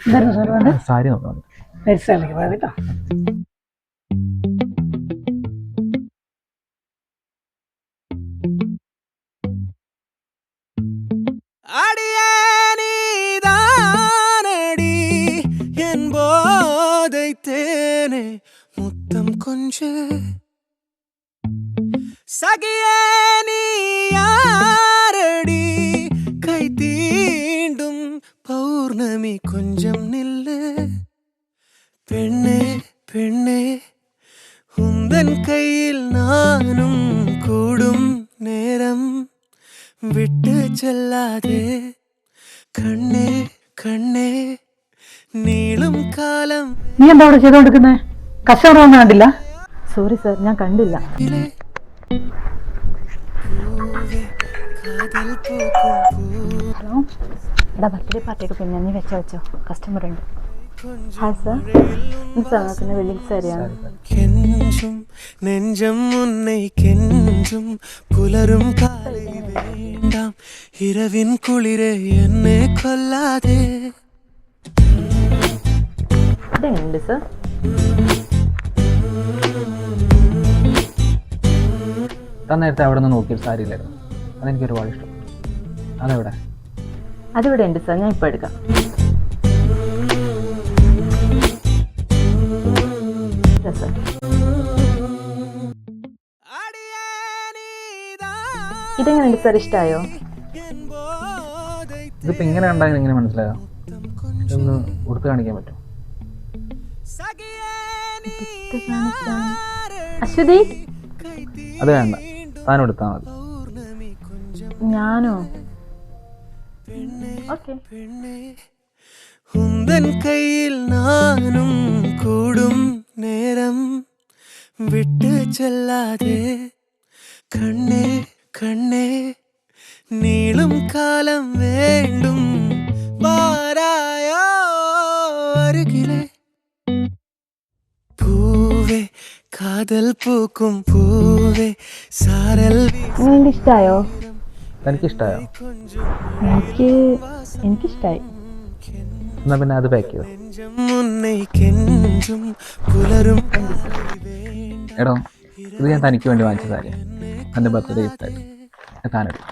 എന്തായിരുന്നു സാർ വേണ്ടത്? സാരി നോക്കണം. പരിസരത്തേക്ക് പോകാം കേട്ടോ. அடியானடி என் போதை தேனே முத்தம் கொஞ்சு சகியானி யாரடி கை தீண்டும் பௌர்ணமி கொஞ்சம் நில்லு பெண்ணே பெண்ணே உந்தன் கையில் நானும் கூடும் நேரம் വിട്ട് ചെല്ലാതെ കണ്ണേ കണ്ണേ നീളും കാലം. നീ എന്താ അവിടെ ചെയ്തോണ്ടിരിക്കുന്നേ? കസ്റ്റമർ ഒന്നും കണ്ടില്ല? സോറി സാർ, ഞാൻ കണ്ടില്ല. ഹലോ, എടാ ബർത്ത്ഡേ പാർട്ടിയൊക്കെ പിന്നെ നീ വെച്ചോ, കസ്റ്റമർ ഉണ്ട്. ഹായ് സാർ, സാറിന് വെള്ളിങ് സാരിയാണ്. കെഞ്ചും നെഞ്ചം മുന്നൈ കെഞ്ചും പുലരും കാലി വേണ്ടാം ഇരവിൻ കുളിരെ എന്നെ കൊല്ലാതെ. ഇതെങ്ങനെയുണ്ട് സാർ? നേരത്തെ അവിടെ നിന്ന് നോക്കിയൊരു സാരി ഇല്ലായിരുന്നു, അതെനിക്ക് ഒരുപാട് ഇഷ്ടം. അതെവിടെ? അതിവിടെ ഉണ്ട് സാർ, ഞാൻ ഇപ്പോൾ എടുക്കാം. ഇതെങ്ങനെയുണ്ട് സാർ, ഇഷ്ടമായോ? ഇതിപ്പോൾ ഇങ്ങനെ കണ്ടാൽ എങ്ങനെ മനസ്സിലായോ? ഇതൊന്ന് കൊടുത്ത് കാണിക്കാൻ പറ്റും? അശ്വതി, അത് വേണ്ട, താൻ എടുത്താൽ മതി. ഞാനോ? ഓക്കെ. ഉന്തൻ കയ്യിൽ നാനും കൂടും നേരം വിട്ട് ചെല്ലാതെ കണ്ണേ കണ്ണേ നീളും കാലം വേണ്ടും വാരായോ അരുകിലെ പൂവേ കാതൽ പൂക്കും പൂവേ സാരൽ. ഇഷ്ടായോ? തനിക്കിഷ്ടമായോ? എനിക്കിഷ്ടായി. എന്നാൽ പിന്നെ അത് പാക്ക് ചെയ്തോ. എടോ, ഇത് ഞാൻ തനിക്ക് വേണ്ടി വാങ്ങിച്ച സാരിയാണ്, എൻ്റെ ബർത്ത്ഡേ ഗിഫ്റ്റായിട്ട്. താനെടുത്തു.